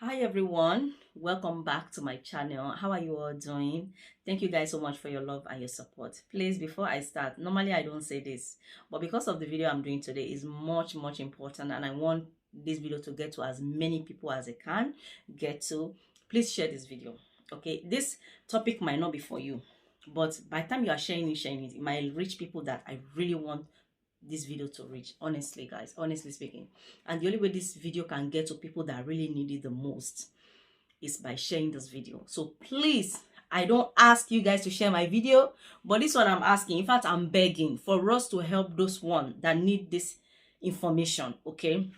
Hi everyone, welcome back to my channel. How are you all doing? Thank you guys so much for your love and your support. Please, before I start, normally I don't say this, but because of the video I'm doing today is much important, and I want this video to get to as many people as it can get to. Please share this video. Okay, this topic might not be for you, but by the time you are sharing it might reach people that I really want this video to reach. Honestly guys, honestly speaking, and the only way this video can get to people that really need it the most is by sharing this video. So please, I don't ask you guys to share my video, but this one I'm asking, in fact I'm begging for us to help those one that need this information. Okay,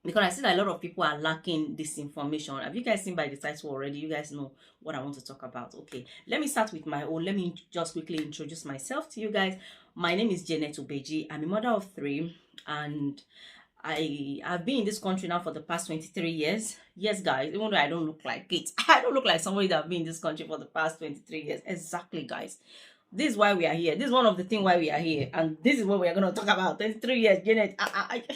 because I see that a lot of people are lacking this information. Have you guys seen by the title already? You guys know what I want to talk about. Okay, let me start with my own. Let me just quickly introduce myself to you guys. My name is Janet Obeji. I'm a mother of three, and I have been in this country now for the past 23 years. Yes, guys, even though I don't look like it, I don't look like somebody that have been in this country for the past 23 years. Exactly, guys. This is why we are here. This is one of the things why we are here, and this is what we are going to talk about. 23 years, Janet.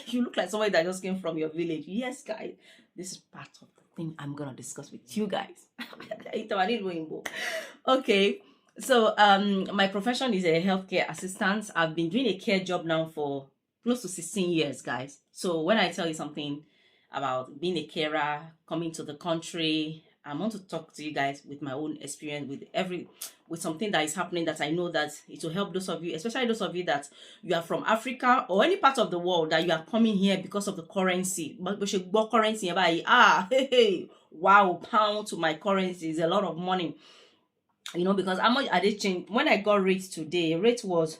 You look like somebody that just came from your village. Yes, guys. This is part of the thing I'm going to discuss with you guys. Okay. So, my profession is a healthcare assistant. I've been doing a care job now for close to 16 years, guys. So when I tell you something about being a carer, coming to the country, I want to talk to you guys with my own experience, with something that is happening that I know that it will help those of you, especially those of you that you are from Africa or any part of the world that you are coming here because of the currency. But we should go currency by wow, pound to my currency is a lot of money. Because how much are they change? When I got rate today, rate was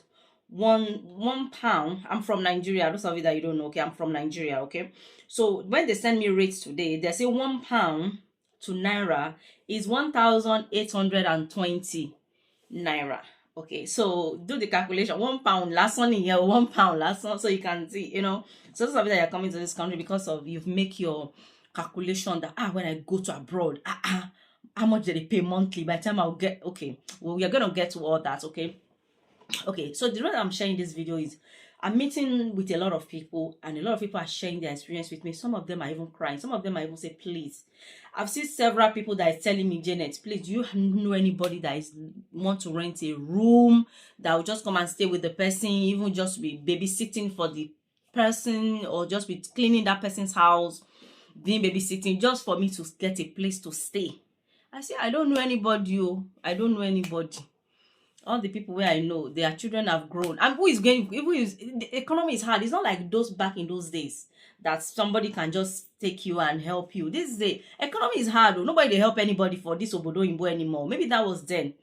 one pound. I'm from Nigeria. Those of you that you don't know, okay, I'm from Nigeria. Okay, so when they send me rates today, they say 1 pound to naira is 1,820 naira. Okay, so do the calculation. 1 pound last one in here, 1 pound last one, so you can see, so those of you that are coming to this country because of you've make your calculation that when I go to abroad, how much do they pay monthly? By the time I'll get, okay, well, we are gonna get to all that. Okay, so the reason I'm sharing this video is I'm meeting with a lot of people, and a lot of people are sharing their experience with me. Some of them are even crying. Some of them are even say, please. I've seen several people that is telling me, Janet, please, do you know anybody that is want to rent a room that will just come and stay with the person, even just be babysitting for the person, or just be cleaning that person's house, being babysitting, just for me to get a place to stay. I say, I don't know anybody. I don't know anybody. All the people where I know, their children have grown. And the economy is hard. It's not like those back in those days that somebody can just take you and help you. This day, economy is hard. Nobody help anybody for this obodo imbo anymore. Maybe that was then.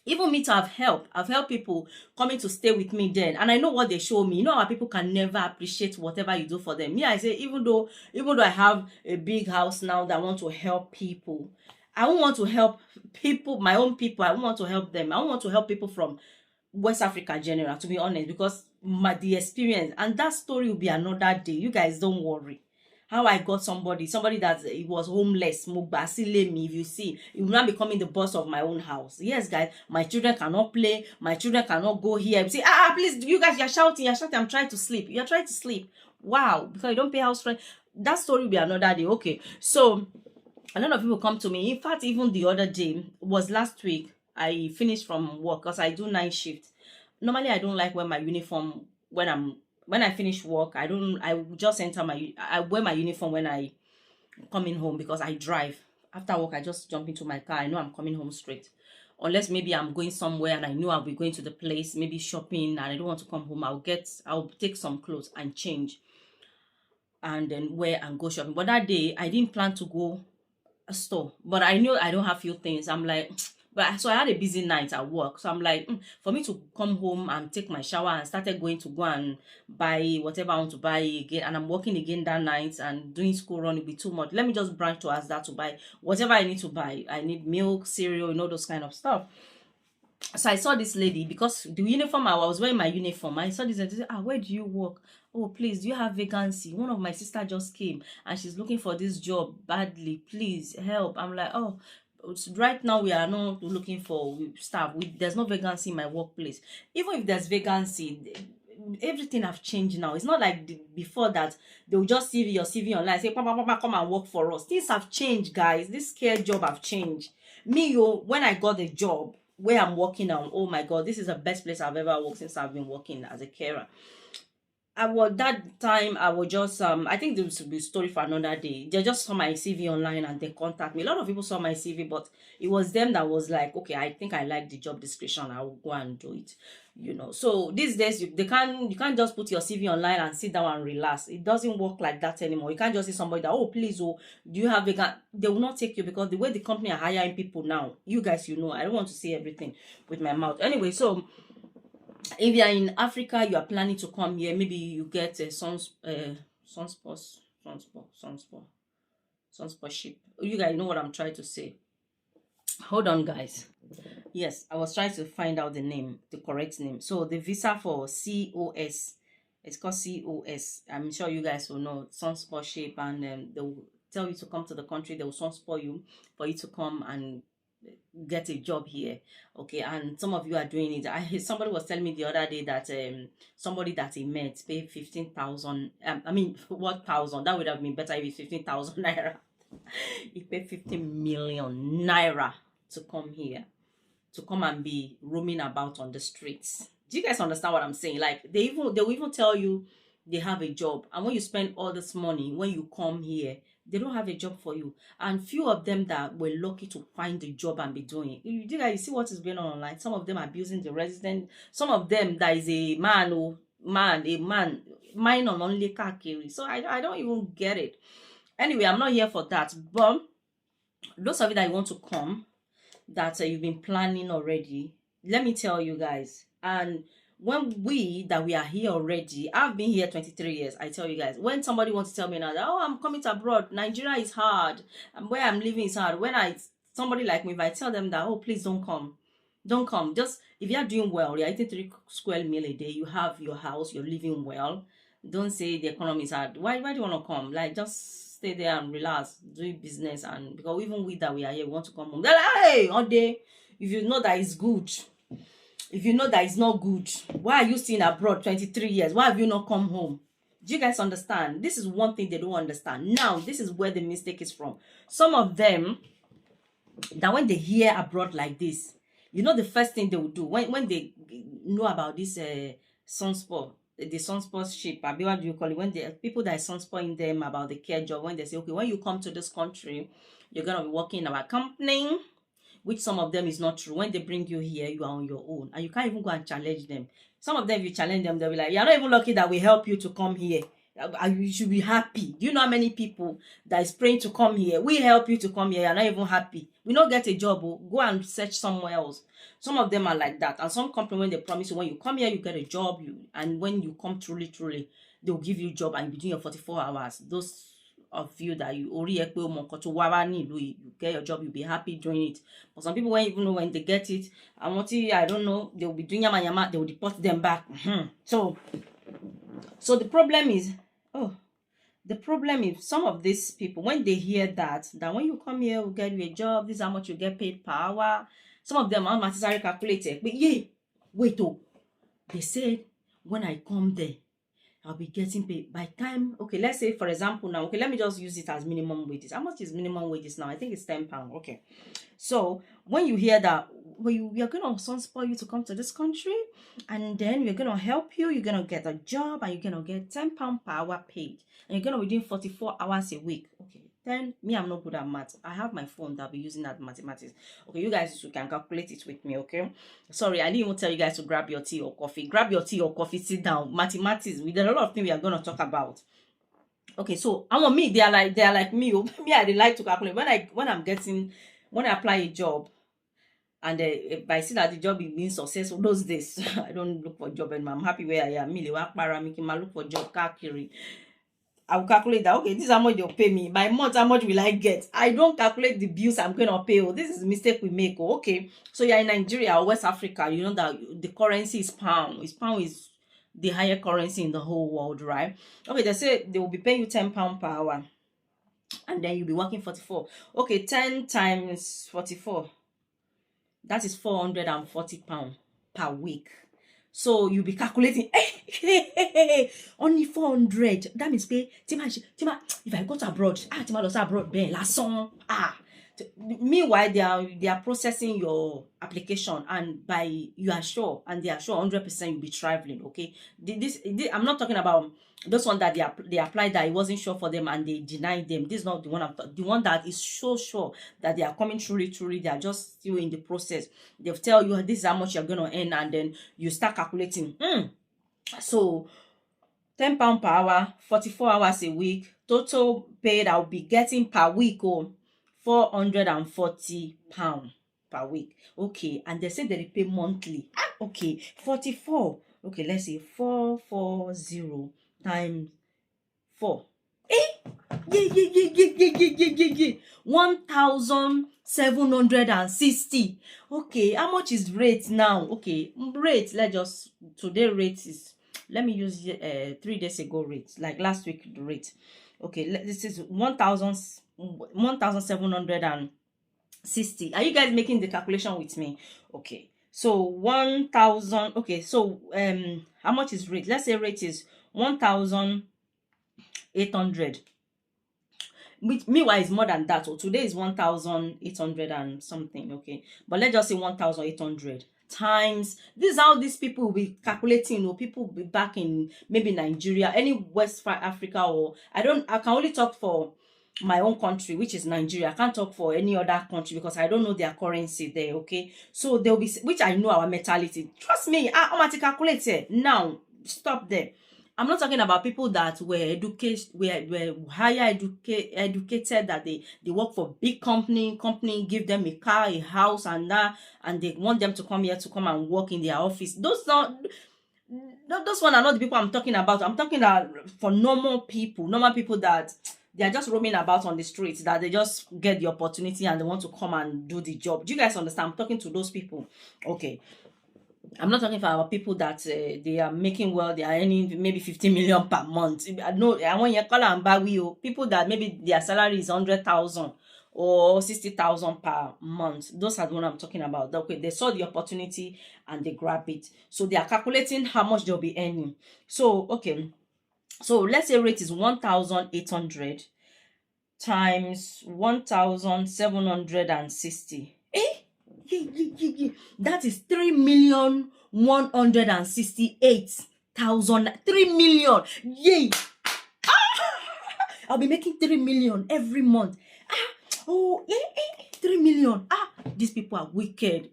Even me to have help. I've helped people coming to stay with me then. And I know what they show me. How people can never appreciate whatever you do for them. Me, I say, even though I have a big house now that I want to help people, I don't want to help people, my own people. I don't want to help them. I don't want to help people from West Africa general, to be honest, because the experience, and that story will be another day. You guys don't worry. How I got somebody that he was homeless, Mugbasile, if you see, he will not becoming the boss of my own house. Yes, guys, my children cannot play, my children cannot go here. See, please, you guys, you're shouting, I'm trying to sleep. You're trying to sleep. Wow, because you don't pay house rent. That story will be another day. Okay, so a lot of people come to me. In fact, even the other day was last week. I finished from work because I do night shift. Normally, I don't like wear my uniform when I finish work. I just I wear my uniform when I coming home because I drive. After work, I just jump into my car. I know I'm coming home straight. Unless maybe I'm going somewhere and I know I'll be going to the place, maybe shopping, and I don't want to come home. I'll take some clothes and change, and then wear and go shopping. But that day, I didn't plan to go a store, but I knew I don't have few things. I'm like, but so I had a busy night at work, so I'm like, for me to come home and take my shower and started going to go and buy whatever I want to buy again, and I'm working again that night and doing school run will be too much. Let me just branch to ask that to buy whatever I need to buy. I need milk, cereal, those kind of stuff. So I saw this lady, because the uniform, I was wearing my uniform. I saw this lady say, where do you work? Oh, please, do you have vacancy? One of my sister just came and she's looking for this job badly. Please help. I'm like, oh, right now we are not looking for staff. There's no vacancy in my workplace. Even if there's vacancy, everything have changed now. It's not like before that they will just see your CV online, say, Papa, Papa, come and work for us. Things have changed, guys. This care job have changed. Me, when I got the job where I'm working now, oh my God, this is the best place I've ever worked since I've been working as a carer. I was that time I was just I think this will be a story for another day. They just saw my CV online and they contact me. A lot of people saw my CV, but it was them that was like, okay, I think I like the job description. I will go and do it. So these days you can't just put your CV online and sit down and relax. It doesn't work like that anymore. You can't just see somebody that, oh please, oh, do you have they will not take you, because the way the company are hiring people now, you guys, I don't want to say everything with my mouth. Anyway, so if you are in Africa, you are planning to come here, maybe you get a sponsorship. You guys know what I'm trying to say. Hold on, guys. Yes, I was trying to find out the correct name. So the visa for COS, it's called COS. I'm sure you guys will know sponsorship, and they will tell you to come to the country. They will sponsor you for you to come and get a job here. Okay, and some of you are doing it. Somebody was telling me the other day that somebody that he met paid 15,000. I mean, what thousand? That would have been better if it's 15,000 naira. He paid 15 million naira to come here, to come and be roaming about on the streets. Do you guys understand what I'm saying? Like they will even tell you they have a job, and when you spend all this money, when you come here, they don't have a job for you. And few of them that were lucky to find a job and be doing it. You see what is going on online. Some of them are abusing the resident. Some of them, that is a man, mine on only kakiri. So I don't even get it. Anyway, I'm not here for that. But those of you that want to come, that you've been planning already, let me tell you guys. And when we are here already, I've been here 23 years. I tell you guys, when somebody wants to tell me now that, oh, I'm coming to abroad, Nigeria is hard, and where I'm living is hard. When somebody like me, if I tell them that, oh, please don't come, just if you're doing well, you're eating 3 square meal a day, you have your house, you're living well, don't say the economy is hard. Why do you want to come? Like, just stay there and relax, do business. And because even we that we are here, we want to come home. They're like, hey, all day, if you know that it's good, if you know that it's not good, why are you staying abroad 23 years? Why have you not come home? Do you guys understand? This is one thing they don't understand. Now, this is where the mistake is from. Some of them, that when they hear abroad like this, the first thing they will do, when they know about this sunspot, the sponsorship, what do you call it? When the people that are sponsoring them about the care job, when they say, okay, when you come to this country, you're going to be working in our company, which some of them is not true. When they bring you here, you are on your own, and you can't even go and challenge them. Some of them, if you challenge them, they'll be like, you're not even lucky that we help you to come here. You should be happy. Do you know how many people that is praying to come here? We help you to come here. You're not even happy. We don't get a job. Go and search somewhere else. Some of them are like that. And some company, when they promise you, when you come here, you get a job. And when you come truly, they'll give you a job and you be doing your 44 hours. Those of you that you already you get your job, you'll be happy doing it. But some people won't even know when they get it. And I don't know, they'll be doing yama, they will deport them back. So the problem is, some of these people, when they hear that when you come here, we'll get you a job, this is how much you get paid per hour. Some of them are necessarily calculated. But wait, they said when I come there, I'll be getting paid by time. Okay, let's say, for example, now, okay, let me just use it as minimum wages. How much is minimum wages now? I think it's £10. Okay. So when you hear that, we are going to sponsor you to come to this country, and then we're going to help you, you're going to get a job, and you're going to get £10 per hour paid, and you're going to be doing 44 hours a week. Okay. Then me, I'm not good at math. I have my phone that I'll be using at mathematics. Okay, you guys, you can calculate it with me, okay? Sorry, I didn't even tell you guys to grab your tea or coffee. Grab your tea or coffee, sit down. Mathematics, there are a lot of things we are going to talk about. Okay, so me, they are like me. Me, I like to calculate. When I apply a job, and if I see that the job is being successful those days, I don't look for a job anymore. I'm happy where I am. Me, look for job, kakiri. I will calculate that, okay, this is how much they'll pay me. By month, how much will I get? I don't calculate the bills I'm going to pay. Oh, this is the mistake we make. Oh, okay. So you're in Nigeria or West Africa, you know that the currency is pound. Pound is the higher currency in the whole world, right? Okay, they say they will be paying you £10 per hour. And then you'll be working 44. Okay, 10 times 44. That is £440 per week. So you'll be calculating, hey, only 400. That means pay Tima, if I go to abroad, Tima lost abroad, ben last song. Meanwhile, they are processing your application, and by you are sure, and they are sure 100% you'll be traveling. Okay, this I'm not talking about those one that they applied that it wasn't sure for them and they denied them. This is not the one the one that is so sure that they are coming truly, they are just still in the process. They'll tell you this is how much you're gonna earn, and then you start calculating. So £10 per hour, 44 hours a week, total paid I'll be getting per week, £440 per week. Okay, and they say they pay monthly. Okay, 44. Okay, let's say 440 times 4. Yeah. 1,760. Okay, how much is rate now? Okay, rate, today rate is, let me use 3 days ago rate, like last week rate. Okay, this is 1,760. Are you guys making the calculation with me? Okay, so 1,000. Okay, so how much is rate? Let's say rate is 1,800. Meanwhile, it's more than that. So today is 1,800 and something. Okay, but let's just say 1,800 times. This is how these people will be calculating. People will be back in maybe Nigeria, any West Africa, or I can only talk for my own country, which is Nigeria. I can't talk for any other country because I don't know their currency there. Okay, so they'll be, which I know our mentality. Trust me, I'm at calculate it now. Stop there. I'm not talking about people that were higher educated, that they work for big company give them a car, a house, and that, and they want them to come here to come and work in their office. Those one are not the people I'm talking about. I'm talking for normal people that they are just roaming about on the streets, that they just get the opportunity and they want to come and do the job. Do you guys understand? I'm talking to those people. Okay, I'm not talking for our people that they are making well, they are earning maybe 15 million per month. No, I want you call and bag people that maybe their salary is 100,000 or 60,000 per month. Those are the one I'm talking about. Okay, they saw the opportunity and they grab it. So they are calculating how much they'll be earning. So okay, so let's say rate is 1,800 times 1,760. That is 3,168,000. 3 million. Yay! I'll be making 3 million every month. 3 million. These people are wicked.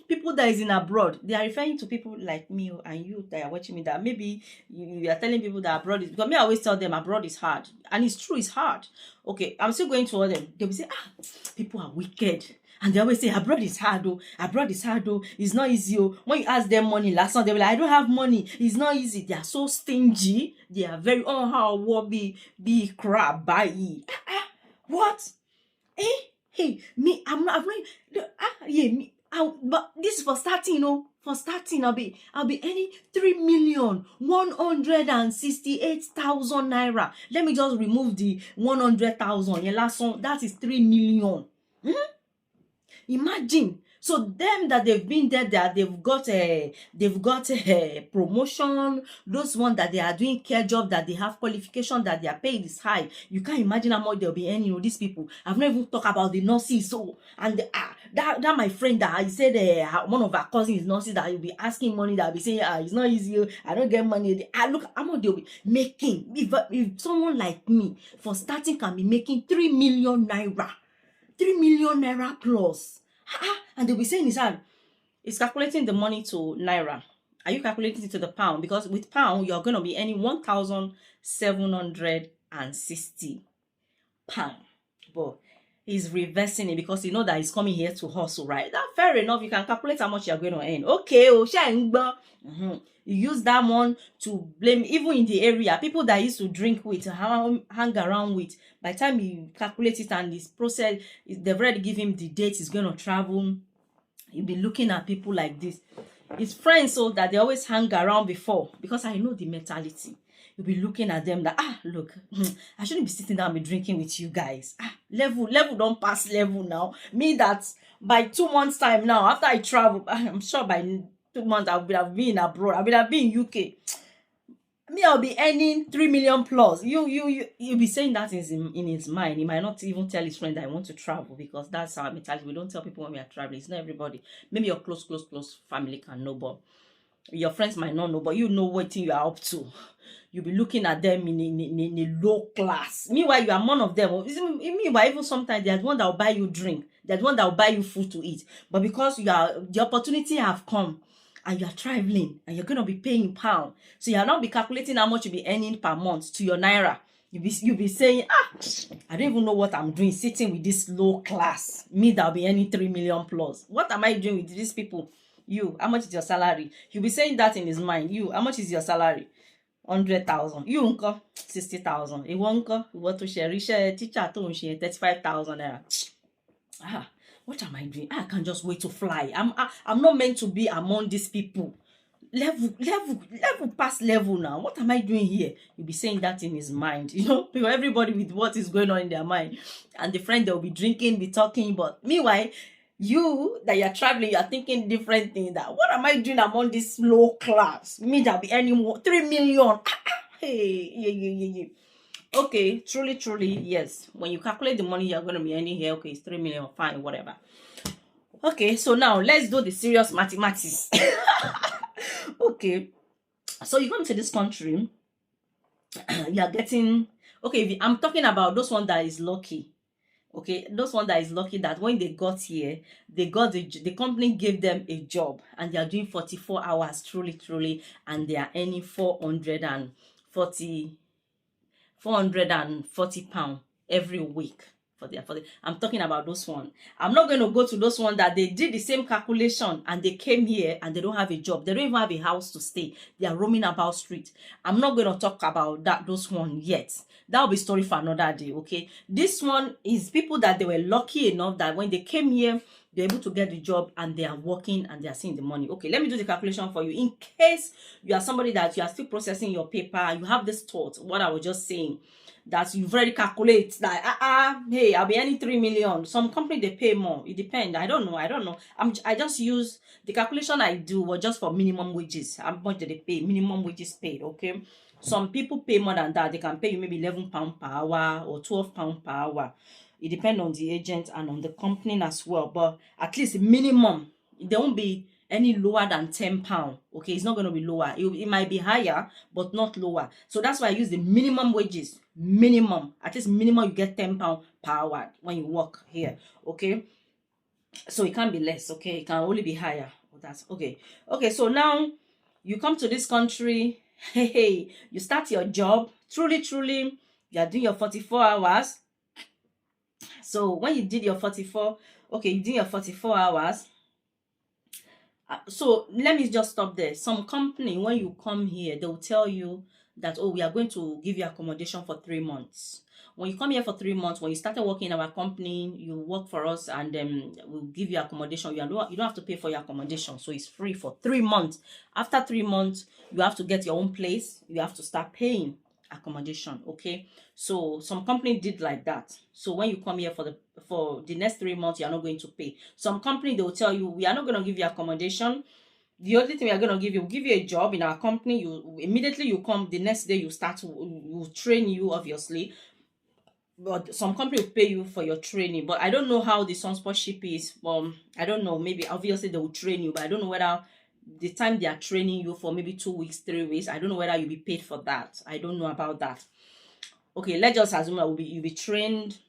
People that is in abroad, they are referring to people like me and you that are watching me, that maybe you are telling people that abroad is, because me I always tell them abroad is hard, and it's true, it's hard. Okay, I'm still going to all them. They will say, people are wicked. And they always say, abroad is hard, it's not easy. When you ask them money last time, they were like, I don't have money, it's not easy. They are so stingy. They are very, how will be crap by what? Me, but this is for starting, for starting, I'll be earning 3,168,000 naira. Let me just remove the 100,000. Yeah, last one, that is 3 million. Imagine. So them that they've been there, that they've got a promotion. Those ones that they are doing care job, that they have qualification, that their pay is high. You can't imagine how much they'll be earning. These people. I've not even talked about the nurses. So and that my friend that I said one of our cousins is nurses, that you'll be asking money, that will be saying it's not easy. I don't get money. Look how much they'll be making. If someone like me for starting can be making 3 million naira. 3 million naira plus. And they'll be saying it's calculating the money to naira. Are you calculating it to the pound? Because with pound, you're going to be earning 1,760 pound. But he's reversing it because you know that he's coming here to hustle, right? That's fair enough. You can calculate how much you're going to earn. Okay, you use that one to blame, even in the area, people that used to drink with, hang around with. By the time you calculate it and this process, they've already given him the date he's going to travel. You'll be looking at people like this. His friends, so that they always hang around before, because I know the mentality. You'll be looking at them that, look, I shouldn't be sitting down and be drinking with you guys. Level don't pass level now. Me that by 2 months time now, after I travel, I'm sure by 2 months I've been abroad, I've been in UK. Me, I'll be earning 3 million plus. You'll be saying that in his mind. He might not even tell his friend that I want to travel, because that's our mentality. We don't tell people when we are traveling. It's not everybody. Maybe your close family can know, but your friends might not know, but you know what thing you are up to. You'll be looking at them in a low class. Meanwhile, you are one of them. Meanwhile, even sometimes there's one that will buy you drink. There's one that will buy you food to eat. But because the opportunity have come, and you're traveling, and you're going to be paying pound, so you'll not be calculating how much you'll be earning per month to your naira. You'll be saying, I don't even know what I'm doing sitting with this low class. Me that'll be earning 3 million plus. What am I doing with these people? You, how much is your salary? You'll be saying that in his mind. You, how much is your salary? 100,000. You, uncle, 60,000. You, uncle, what to share? Teacher, 35,000 naira. What am I doing? I can't just wait to fly. I'm not meant to be among these people. Level past level now. What am I doing here? You'll be saying that in his mind, because everybody with what is going on in their mind. And the friend, they'll be drinking, be talking. But meanwhile, you that you're traveling, you're thinking different things. That what am I doing among this low class? Me that be earning 3 million. Hey, yeah. Okay, truly, yes. When you calculate the money you're going to be earning here, okay, it's 3 million, fine, whatever. Okay, so now let's do the serious mathematics. Okay, so you come to this country, you are getting, okay, I'm talking about those one that is lucky. Okay, those one that is lucky that when they got here, they got the company gave them a job, and they are doing 44 hours, truly, and they are earning 440 pounds every week for the I'm talking about those one. I'm not going to go to those one that they did the same calculation and they came here and they don't have a job. They don't even have a house to stay. They are roaming about street. I'm not going to talk about those one yet. That will be story for another day. Okay, this one is people that they were lucky enough that when they came here, they're able to get the job and they are working and they are seeing the money. Okay, let me do the calculation for you. In case you are somebody that you are still processing your paper, you have this thought, what I was just saying, that you've already calculated that, hey, I'll be earning 3 million. Some company, they pay more. It depends. I don't know. I just use the calculation I do was just for minimum wages. How much do they pay? Minimum wages paid, okay? Some people pay more than that. They can pay you maybe 11 pounds per hour or 12 pounds per hour. It depends on the agent and on the company as well. But at least minimum, there won't be any lower than 10 pounds. Okay, it's not going to be lower. It might be higher, but not lower. So that's why I use the minimum wages. Minimum, at least minimum, you get 10 pounds per hour when you work here. Okay, so it can't be less. Okay, it can only be higher. That's okay. Okay, so now you come to this country. Hey, you start your job. Truly, you are doing your 44 hours. So when you did your 44, okay, you did your 44 hours. So let me just stop there. Some company, when you come here, they will tell you that, oh, we are going to give you accommodation for 3 months. When you come here for 3 months, when you started working in our company, you work for us and we'll give you accommodation. You don't have to pay for your accommodation. So it's free for 3 months. After 3 months, you have to get your own place. You have to start paying accommodation. Okay, so some company did like that. So when you come here for the next 3 months, you are not going to pay. Some company, they will tell you, we are not going to give you accommodation. The only thing we are going to give you, we'll give you a job in our company. You immediately you come, the next day you start, we'll train you, obviously. But some company will pay you for your training. But I don't know how the sponsorship is. I don't know, maybe obviously they will train you, but I don't know whether the time they are training you for maybe 2 weeks, 3 weeks, I don't know whether you'll be paid for that. I don't know about that. Okay, let's just assume that you'll be trained.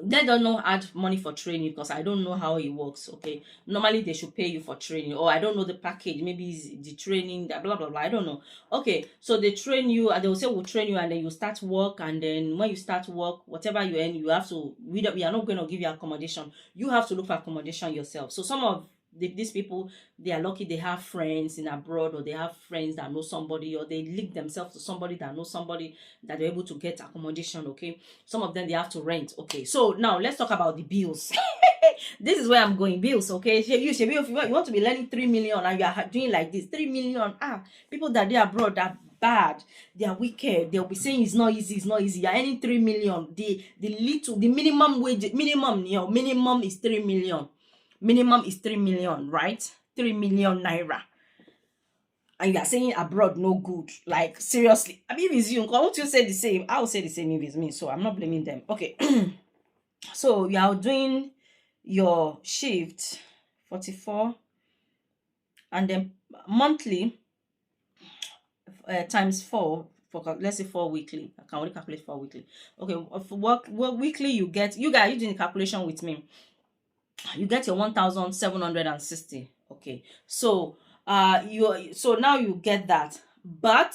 They don't know add money for training because I don't know how it works. Okay, normally they should pay you for training, or I don't know the package, maybe it's the training, blah blah blah, I don't know. Okay, so they train you and they will say we'll train you, and then you start work, and then when you start work, whatever you earn, you have to, we are not going to give you accommodation. You have to look for accommodation yourself. So some of these people, they are lucky, they have friends in abroad, or they have friends that know somebody, or they link themselves to somebody that knows somebody that they're able to get accommodation. Okay, some of them they have to rent. Okay, so now let's talk about the bills. This is where I'm going. Bills. Okay, if you want to be learning 3 million and you are doing like this, 3 million, people that they are abroad are bad, they are wicked, they'll be saying it's not easy. You're earning 3 million. The minimum wage, minimum is 3 million. Minimum is 3 million, right? 3 million naira. and you are saying abroad no good. Like, seriously. I mean, if it's you, won't you say the same? I will say the same if it's me, so I'm not blaming them. Okay. So you are doing your shift 44, and then monthly times 4 for, let's say, 4 weekly. I can only calculate 4 weekly. Okay, for work weekly, you get, you guys, you doing the calculation with me, you get your 1,760. Okay, so so now you get that, but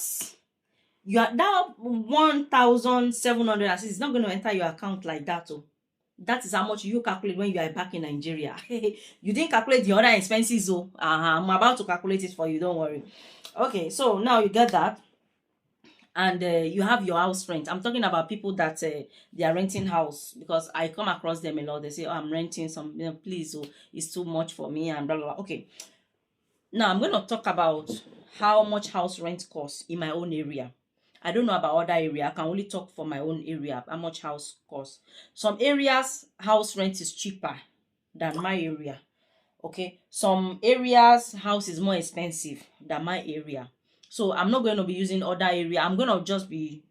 you are now 1,760 is not going to enter your account like that. Oh, that is how much you calculate when you are back in Nigeria. You didn't calculate the other expenses. Oh, I'm about to calculate it for you, don't worry. Okay, so now you get that, and you have your house rent. I'm talking about people that they are renting house, because I come across them a lot. They say, oh, I'm renting some, please, oh, it's too much for me, and blah blah blah. Okay, now I'm going to talk about how much house rent costs in my own area. I don't know about other area. I can only talk for my own area, how much house costs. Some areas house rent is cheaper than my area. Okay, some areas house is more expensive than my area. So I'm not going to be using other area. I'm going to just be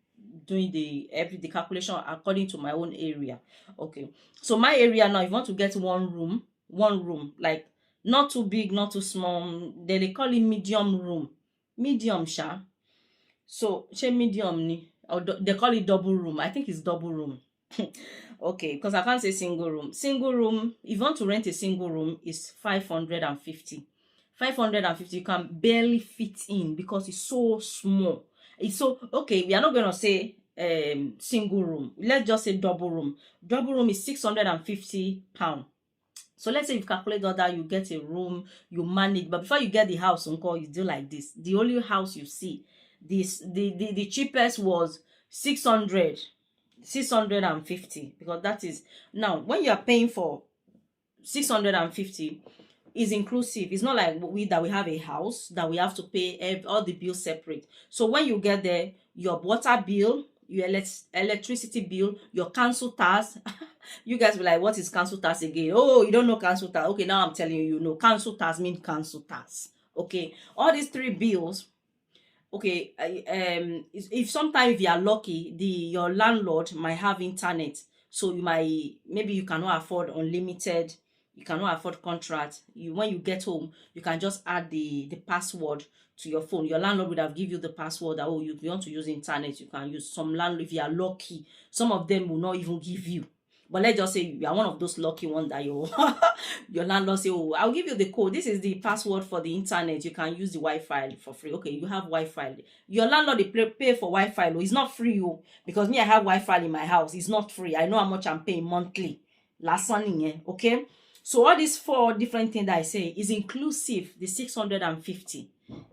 doing the calculation according to my own area. Okay, so my area now, if you want to get one room, like not too big, not too small, they call it medium room, medium sha. So medium ni, or they call it double room. I think it's double room. Okay, because I can't say single room. Single room, if you want to rent a single room, is 550. 550, you can barely fit in because it's so small. It's so, okay, we are not going to say single room. Let's just say double room. Double room is 650 pounds. So let's say you calculate all that, you get a room, you manage, but before you get the house, uncle, you do like this. The only house you see, the cheapest was 650, because that is, now when you are paying for 650 is inclusive. It's not like we have a house that we have to pay all the bills separate. So when you get there, your water bill, your electricity bill, your council tax. You guys will like, what is council tax again? Oh, you don't know council tax. Okay, now I'm telling you, you know. Council tax means council tax. Okay, all these 3 bills. Okay, if sometimes if you are lucky, your landlord might have internet, so maybe you cannot afford unlimited, you cannot afford contract. When you get home, you can just add the password to your phone. Your landlord would have give you the password that, oh, if you want to use internet, you can use. Some landlord, if you are lucky, some of them will not even give you. But let's just say you are one of those lucky ones that your landlord say, oh, I'll give you the code. This is the password for the internet. You can use the Wi-Fi for free. Okay, you have Wi-Fi. Your landlord, they pay for Wi-Fi. It's not free, oh, because me, I have Wi-Fi in my house. It's not free. I know how much I'm paying monthly. Last one, okay? So all these 4 different things that I say is inclusive. The 650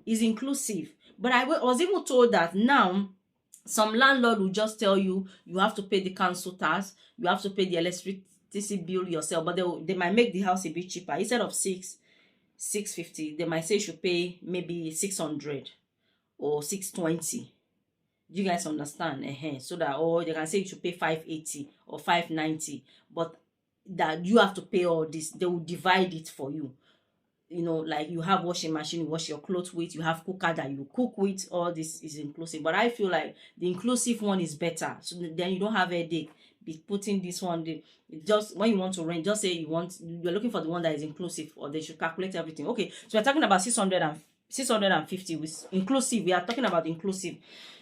is inclusive. But I was even told that now, some landlord will just tell you, you have to pay the council tax, you have to pay the electricity bill yourself, but they might make the house a bit cheaper. Instead of 650, they might say you should pay maybe 600 or 620. Do you guys understand? So that, or they can say you should pay 580 or 590, but that you have to pay all this. They will divide it for you. You know, like you have washing machine, you wash your clothes with, you have cooker that you cook with, all this is inclusive. But I feel like the inclusive one is better, so then you don't have a headache be putting this one. Just when you want to rent, just say you're looking for the one that is inclusive, or they should calculate everything. Okay, so we're talking about 650 with inclusive. We are talking about inclusive.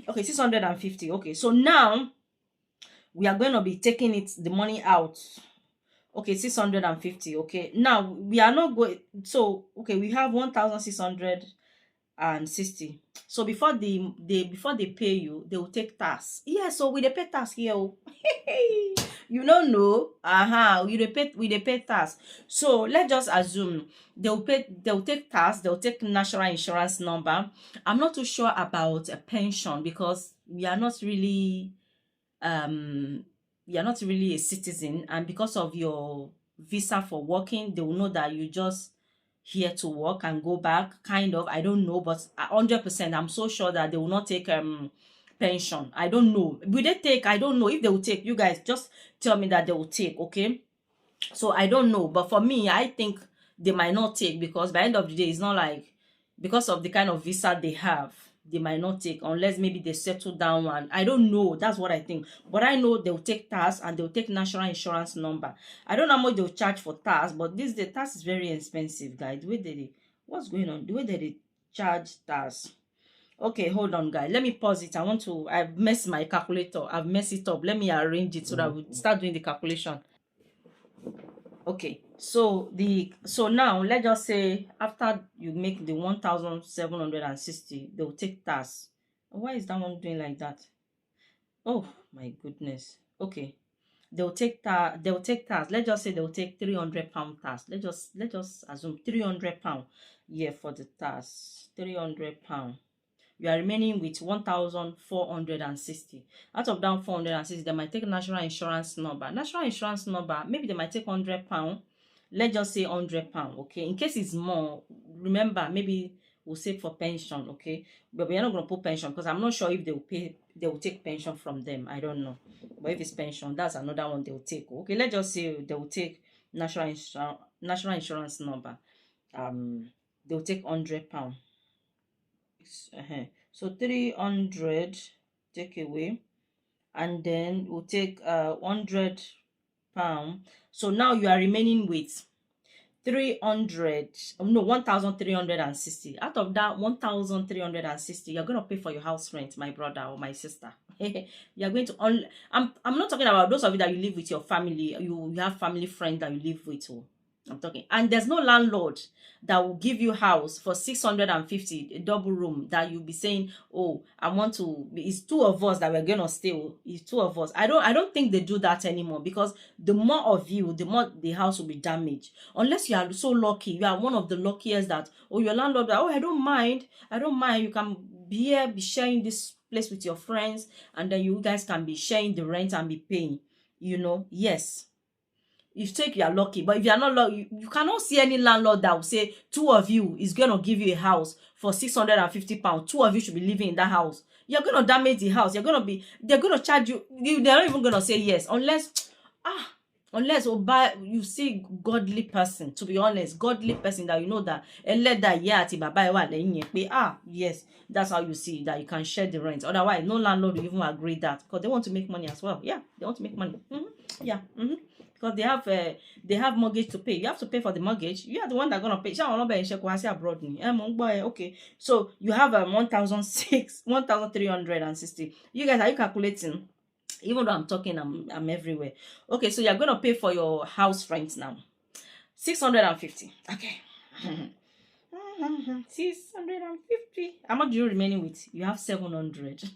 Okay, 650. Okay, so now we are going to be taking the money out. Okay, 650. Okay, now we are not going. So okay, we have 1,660. So before they pay you, they will take tax. Yeah, so we they pay tax here. You don't know. We they pay tax. So let's just assume they'll take tax, they'll take national insurance number. I'm not too sure about a pension, because we are not really you're not really a citizen, and because of your visa for working, they will know that you just here to work and go back, kind of. I don't know, but 100% I'm so sure that they will not take pension. I don't know, will they take? I don't know if they will take. You guys just tell me that they will take. Okay, so I don't know, but for me, I think they might not take, because by the end of the day, it's not like because of the kind of visa they have, they might not take unless maybe they settle down. And I don't know, that's what I think. But I know they'll take tax and they'll take national insurance number. I don't know how much they'll charge for tax, but the tax is very expensive, guys. The way what's going on, the way that they charge tax. Okay, hold on, guys, let me pause it. I've messed my calculator, I've messed it up. Let me arrange it so that we start doing the calculation. Okay, so now let's just say after you make the 1,760, they'll take tax. Why is that one doing like that? Oh my goodness. Okay, they'll take tax. Let's just say they'll take £300 tax. Let's just assume £300, yeah, for the tax. £300. You are remaining with 1,460. Out of that 460, they might take national insurance number. National insurance number, maybe they might take £100. Let's just say £100. Okay, in case it's more, remember, maybe we'll save for pension. Okay, but we are not going to put pension because I'm not sure if they will take pension from them. I don't know. But if it's pension, that's another one they will take. Okay, let's just say they will take national insurance number. They'll take £100. So 300 take away, and then we'll take £100. So now you are remaining with 1,360. Out of that 1,360, you're going to pay for your house rent, my brother or my sister. You're going to I'm not talking about those of you that you live with your family. You have family friends that you live with. Oh, I'm talking, and there's no landlord that will give you house for 650, a double room, that you'll be saying, oh, I want to, it's two of us that we're gonna stay. It's two of us. I don't think they do that anymore, because the more of you, the more the house will be damaged. Unless you are so lucky, you are one of the luckiest that, oh, your landlord, oh, I don't mind, you can be here, be sharing this place with your friends, and then you guys can be sharing the rent and be paying, yes. If you are lucky. But if you are not lucky, you cannot see any landlord that will say two of you is going to give you a house for £650. Two of you should be living in that house. You're going to damage the house. They're going to charge you. They're not even going to say yes, unless you see godly person, to be honest, godly person that you know that yes, that's how you see that you can share the rent. Otherwise, no landlord will even agree that, because they want to make money as well. Yeah, they want to make money. Because they have mortgage to pay. You have to pay for the mortgage. You are the one that's gonna pay. Okay, so you have 1,360. You guys, are you calculating? Even though I'm talking, I'm everywhere. Okay, so you're gonna pay for your house rent now. 650. Okay. 650. How much do you remaining with? You have 700.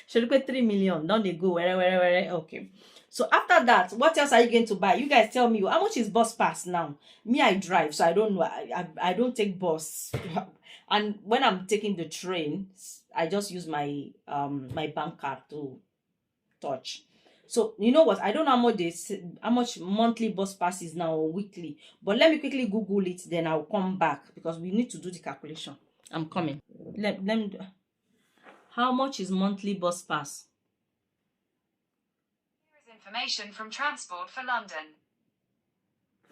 Should you pay 3 million? Don't they go where? Okay. So after that, what else are you going to buy? You guys tell me, how much is bus pass now? Me, I drive, so I don't know. I don't take bus. And when I'm taking the train, I just use my my bank card to touch. So you know what? I don't know how much monthly bus pass is now or weekly. But let me quickly Google it, then I'll come back, because we need to do the calculation. I'm coming. Let me. How much is monthly bus pass? Information from Transport for London.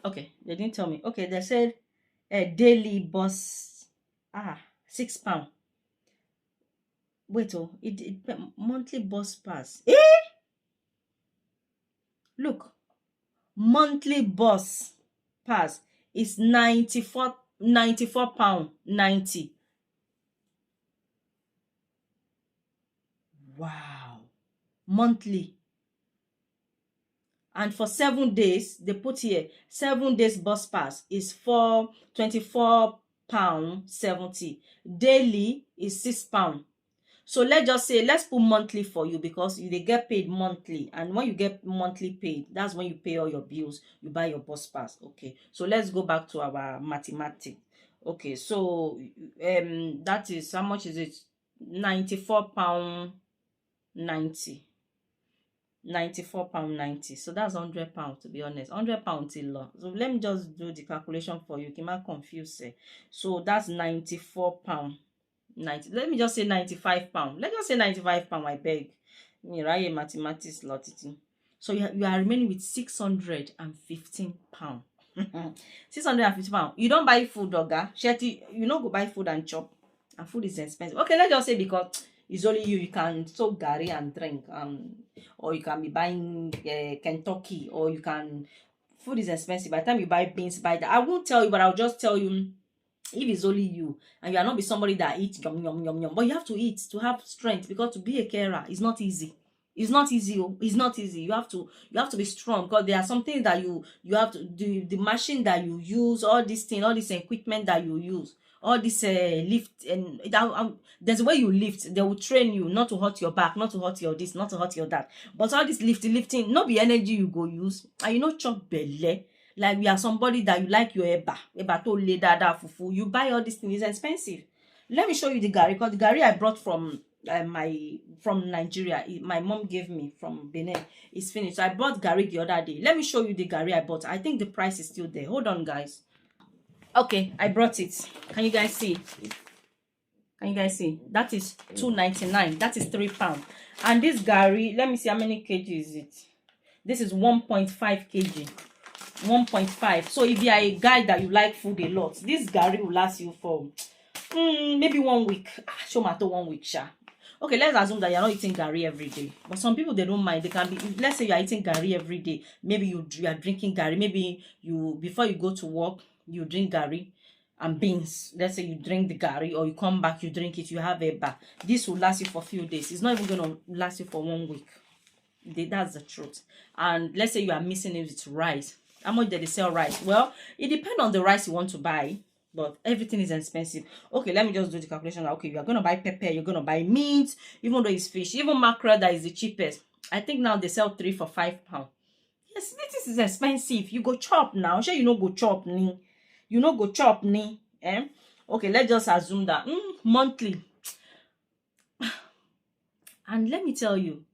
Okay, they didn't tell me. Okay, they said a daily bus, £6. Wait, it monthly bus pass. Look, monthly bus pass is £94.90. Wow, monthly. And for 7 days, they put here 7 days bus pass is for £24.70. Daily is £6. So let's put monthly for you, because they get paid monthly, and when you get monthly paid, that's when you pay all your bills, you buy your bus pass. Okay, so let's go back to our mathematics. Okay, so that is, how much is it? £94.90. £94.90. So that's £100, to be honest. £100 till long. So let me just do the calculation for you. You might confuse. So that's £94.90. Let me just say £95. Let's just say £95, I beg. Mathematics lot. So you are remaining with £615. £650. You don't buy food, Oga. Shetty, you don't go buy food and chop. and food is expensive. Okay, let's just say because it's only you can soak gari and drink, or you can be buying Kentucky, or you can. Food is expensive. By the time you buy beans, buy that. I won't tell you, but I'll just tell you. If it's only you and you are not be somebody that eats yum yum yum yum, but you have to eat to have strength, because to be a carer is not easy. It's not easy. Oh. It's not easy. You have to be strong, because there are some things that you have to do. The machine that you use, all this thing, all this equipment that you use, all this lift, and there's a way you lift. They will train you not to hurt your back, not to hurt your this, not to hurt your that. But all this lifting, not be energy you go use, and you know chop belle. Like we are somebody that you like your eba to le dada fufu. You buy all these things, it's expensive. Let me show you the gari, because the gari I brought from from Nigeria, my mom gave me from Benin. It's finished. So I bought gari the other day. Let me show you the gari I bought. I think the price is still there. Hold on, guys. Okay, I brought it. Can you guys see? Can you guys see? That is £2.99. That is £3. And this gari, let me see how many kg is it. This is 1.5 kg. 1.5. So if you are a guy that you like food a lot, this gari will last you for maybe 1 week. Show matter 1 week, sha. Okay, let's assume that you're not eating gari every day. But some people, they don't mind. They can be, let's say you're eating gari every day. Maybe you are drinking gari. Maybe you, before you go to work, you drink gari and beans. Let's say you drink the gari, or you come back, you drink it, you have a bar. This will last you for a few days. It's not even going to last you for 1 week. That's the truth. And let's say you are missing it with rice. How much do they sell rice? Well, it depends on the rice you want to buy, but everything is expensive. Okay, let me just do the calculation. Okay, you are going to buy pepper, you're going to buy meat, even though it's fish, even mackerel that is the cheapest. I think now they sell 3 for £5. Yes, this is expensive. You go chop now. Sure, you know go chop ni. You know go chop ni. Eh? Okay, let's just assume that monthly. And let me tell you,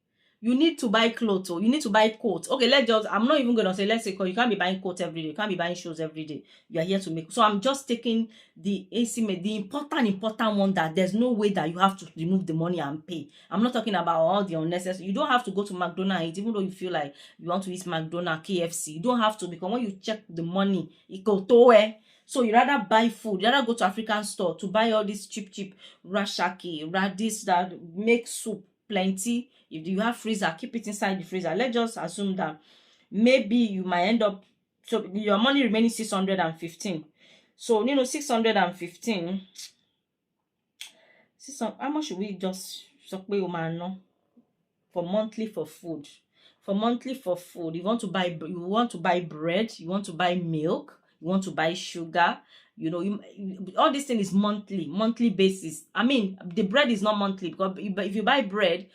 you need to buy clothes, or you need to buy coats. Okay, I'm not even gonna say, let's say, because you can't be buying coats every day, you can't be buying shoes every day. You are here to make. So I'm just taking the important one, that there's no way that you have to remove the money and pay. I'm not talking about all the unnecessary. You don't have to go to McDonald's, even though you feel like you want to eat McDonald's, KFC. You don't have to, because when you check the money, it go to where. So you rather buy food, you rather go to African store to buy all this cheap rashaki, radish that make soup plenty. If you have freezer, keep it inside the freezer. Let's just assume that maybe you might end up, so your money remaining 615. So 615. How much should we just for monthly for food? For monthly for food, you want to buy bread, you want to buy milk, you want to buy sugar. All this thing is monthly basis. I mean, the bread is not monthly, because if you buy bread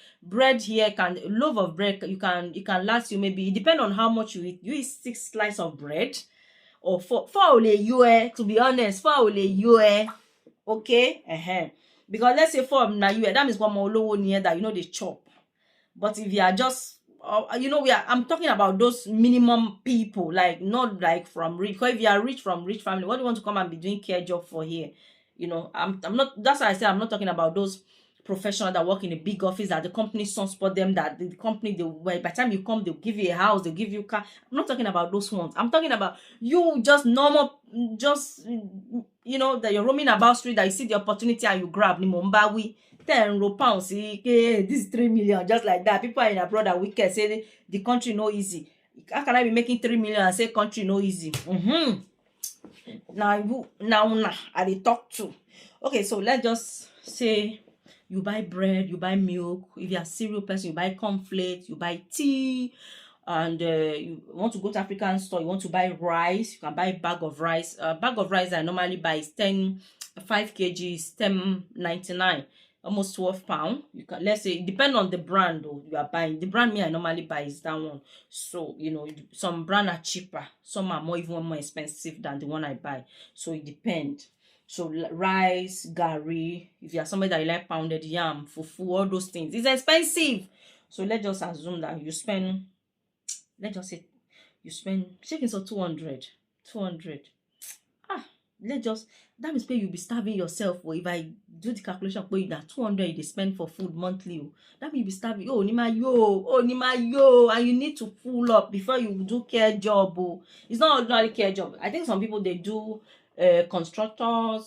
here, loaf of bread, it can last you, maybe, it depends on how much you eat. You eat 6 slices of bread, or 4 to be honest, 4 okay. Because let's say 4 na that means 1 more low near that they chop. But if you are just I'm talking about those minimum people, like not like from rich. Because if you are rich from rich family, what do you want to come and be doing care job for here? I'm not. That's why I say I'm not talking about those professionals that work in a big office that the company support them. That the company by the time you come, they'll give you a house, they'll give you a car. I'm not talking about those ones. I'm talking about you, just normal, just that you're roaming about street, that you see the opportunity and you grab the Mumbai. £10 see, this is 3 million, just like that. People are in abroad that wicked, say the country no easy. How can I be making 3 million and say country no easy? Now I dey talk to. Okay, so let's just say you buy bread, you buy milk. If you're a cereal person, you buy cornflakes, you buy tea, and you want to go to African store, you want to buy rice, you can buy a bag of rice. Bag of rice I normally buy is 5 kg is £10.99. Almost £12. You can, let's say, depend on the brand you are buying. The brand I normally buy is that one. So some brand are cheaper, some are even more expensive than the one I buy. So it depends. So rice, gari, if you are somebody that you like pounded yam, fufu, all those things, it's expensive. So let's just assume that you spend, let's just say you spend chicken, so 200. That means you'll be starving yourself. Or if I do the calculation, that 200 they spend for food monthly, that means you'll be starving. Nima yo, and you need to full up before you do care job. It's not ordinary care job. I think some people, they do constructor.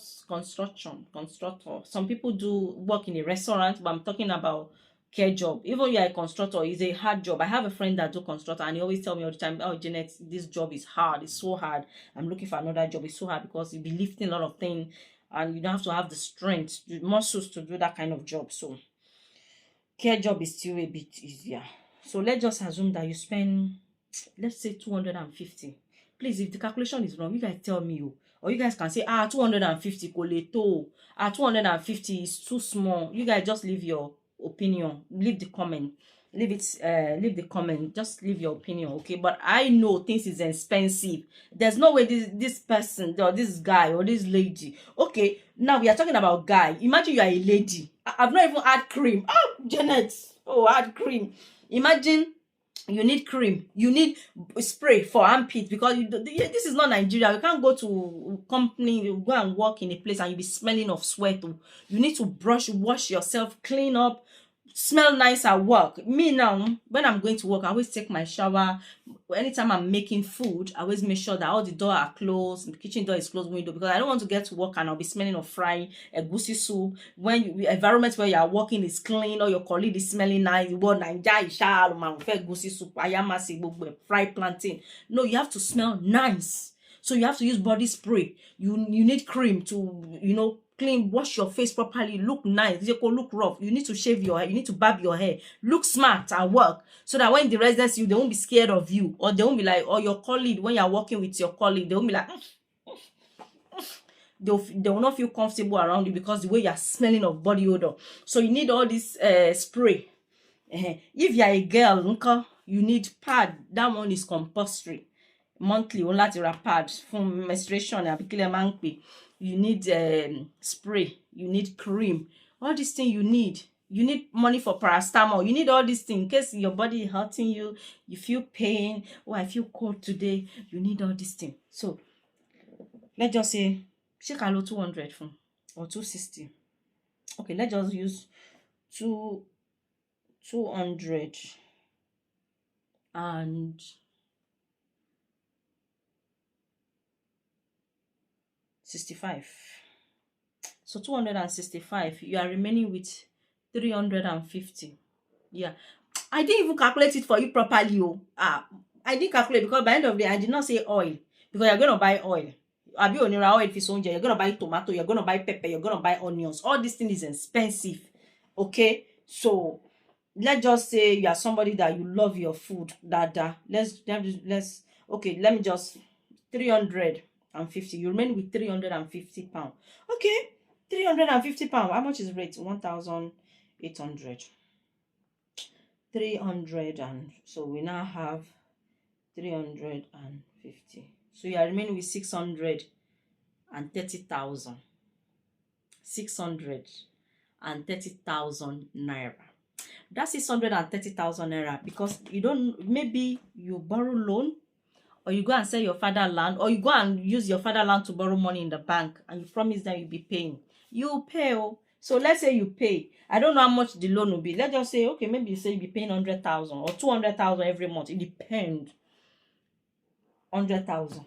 Some people do work in a restaurant, but I'm talking about care job. Even you're a constructor, it's a hard job. I have a friend that do constructor, and he always tell me all the time, oh Janet, this job is hard, it's so hard, I'm looking for another job. It's so hard because you'll be lifting a lot of things, and you don't have to have the strength, the muscles to do that kind of job. So care job is still a bit easier. So let's just assume that you spend, let's say 250. Please, if the calculation is wrong, you guys tell me. Or you guys can say 250 koleto, 250 is too small. You guys just leave your opinion, leave the comment, leave the comment, just leave your opinion, okay? But I know things is expensive. There's no way this person or this guy or this lady, okay, now we are talking about guy. Imagine you are a lady. I've not even had cream. Oh, Janet, add cream. Imagine you need cream, you need spray for armpit, because this is not Nigeria. You can't go to company, you go and work in a place and you be smelling of sweat. You need to wash yourself, clean up, smell nice at work. Me now, when I'm going to work, I always take my shower. Anytime I'm making food, I always make sure that all the doors are closed, the kitchen door is closed, window, because I don't want to get to work and I'll be smelling of frying egusi soup. When the environment where you are working is clean, or your colleague is smelling nice, egusi soup, fried plantain. No, you have to smell nice. So you have to use body spray. You need cream to, clean, wash your face properly, look nice, look rough. You need to shave your hair, you need to barb your hair, look smart at work, so that when the residents see you, they won't be scared of you, or they won't be like, or your colleague, when you're working with your colleague, they won't be like, they will not feel comfortable around you because the way you're smelling of body odor. So you need all this spray. If you're a girl, you need pad. That one is compulsory. Monthly, pad from menstruation. You need spray, you need cream, all these things you need. You need money for paracetamol. You need all these things in case your body is hurting you, you feel pain, or I feel cold today. You need all these things. So let's just say, check a 200 from or 260. Okay, let's just use 200 and 65. So 265, you are remaining with 350. Yeah, I didn't even calculate it for you properly. I didn't calculate because by the end of the day, I did not say oil, because you're going to buy oil. You're going to buy tomato, you're going to buy pepper, you're going to buy onions. All this thing is expensive. Okay, so let's just say you are somebody that you love your food. Let's okay, let me just 350. You remain with 350 pounds. Okay, 350 pounds. How much is the rate? 1,800. 300, and so we now have 350. So you are remaining with 630,000. 630,000 naira. That's 630,000 naira because maybe you borrow loan, or you go and sell your father land, or you go and use your father land to borrow money in the bank, and you promise that you'll be paying. You pay. So let's say you pay. I don't know how much the loan will be. Let's just say, okay, maybe you say you'll be paying 100,000 or 200,000 every month. It depends. 100,000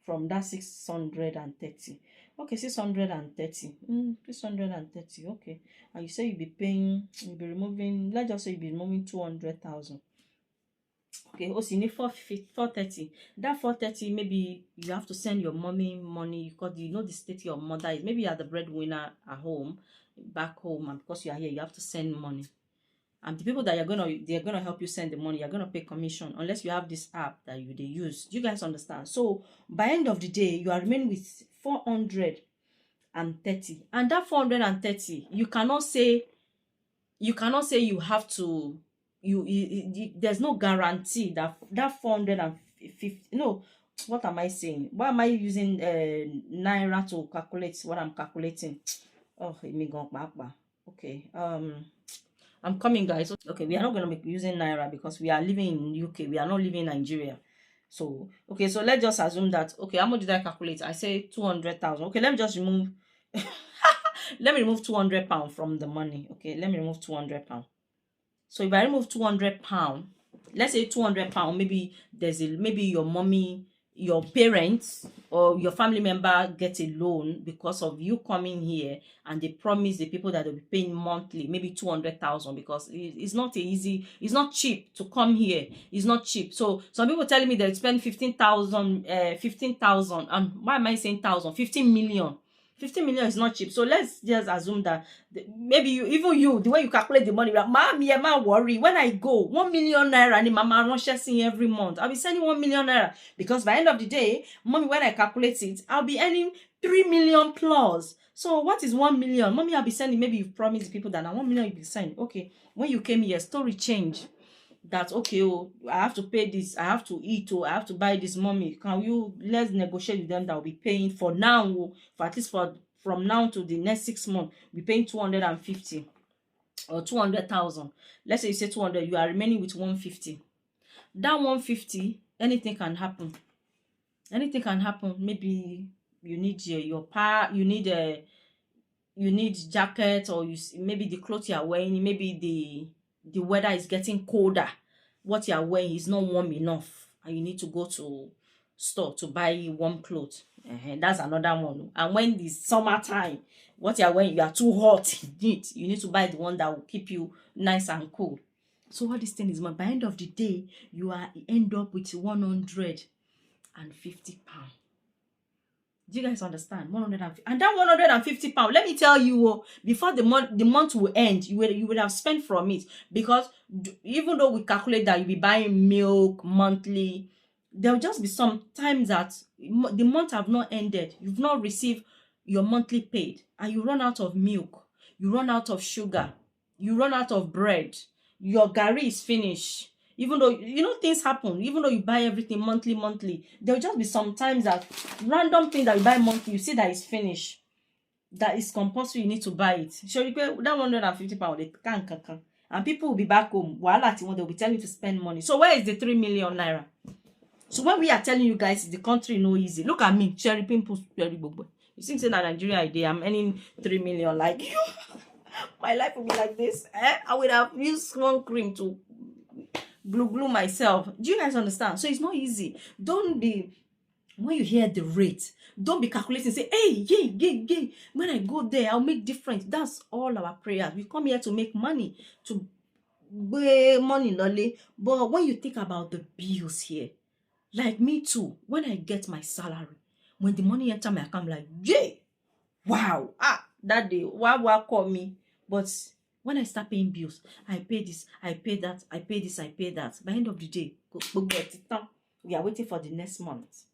from that 630. Okay, 630. 630. Okay, and you say you'll be removing. Let's just say you'll be removing 200,000. Okay, also you need 430. That 430, maybe you have to send your mommy money because you know the state your mother is. Maybe you are the breadwinner at home, back home, and because you are here, you have to send money. And the people that they're gonna help you send the money, you're gonna pay commission unless you have this app that they use. Do you guys understand? So by end of the day, you are remaining with 430, and that 430, you cannot say you have to. There's no guarantee that 450. No, what am I saying? Why am I using naira to calculate what I'm calculating? Oh, okay. I'm coming, guys. Okay, we are not going to be using naira because we are living in UK. We are not living in Nigeria. So okay, so let's just assume that. Okay, how much did I calculate? I say 200,000. Okay, let me just remove. Let me remove 200 pounds from the money. Okay, let me remove 200 pounds. So if I remove 200 pounds, let's say 200 pounds, maybe maybe your mommy your parents or your family member get a loan because of you coming here, and they promise the people that they'll be paying monthly maybe 200,000, because it's not easy, it's not cheap to come here. It's not cheap. So some people telling me they spend 15,000, 15,000, and why am I saying thousand? 15 million. 15 million is not cheap. So let's just assume that maybe you, the way you calculate the money, like, mommy, I'm not worry. When I go, 1 million naira, and mama runs every month. I'll be sending 1 million naira, because by the end of the day, mommy, when I calculate it, I'll be earning 3 million plus. So what is 1 million? Mommy, I'll be sending, maybe you've promised people that now 1 million you'll be sending. Okay, when you came here, story change. That okay, oh, I have to pay this, I have to eat, oh, I have to buy this, mommy. Can you let's negotiate with them that will be paying for now, oh, for at least from now to the next 6 months, we paying 250 or 200,000. Let's say you say 200, you are remaining with 150. That 150, anything can happen. Anything can happen. Maybe you need your power, you need jacket, or maybe the clothes you are wearing, maybe the weather is getting colder. What you are wearing is not warm enough, and you need to go to store to buy warm clothes. That's another one. And when the summertime, what you are wearing, you are too hot, you need to buy the one that will keep you nice and cool. So all this thing is, by the end of the day, you end up with 150 pounds. Do you guys understand? 150, and that 150 pounds, let me tell you, before the month will end, you would have spent from it. Because even though we calculate that you'll be buying milk monthly, there'll just be some times that the month have not ended, you've not received your monthly paid, and you run out of milk, you run out of sugar, you run out of bread, your garri is finished. Even though, things happen, even though you buy everything monthly, there'll just be some times that random thing that you buy monthly, you see that it's finished, that is compulsory, you need to buy it. So you pay that 150 pounds, they can. And people will be back home, they'll be telling you to spend money. So where is the 3 million naira? So when we are telling you guys, the country no easy. Look at me, cherry pimples, cherry bobo. You think say that Nigeria idea, I'm earning 3 million like you. My life will be like this. I would have used one cream to glue myself. Do you guys understand? So it's not easy. Don't be, when you hear the rate, don't be calculating, say, hey, yay, when I go there, I'll make difference. That's all our prayers. We come here to make money, to pay money, lolly. But when you think about the bills here, like me too, when I get my salary, when the money enter my account, I'm like, yay, wow, that day, wow, call me. But when I start paying bills, I pay this, I pay that, I pay this, I pay that. By the end of the day, we are waiting for the next month.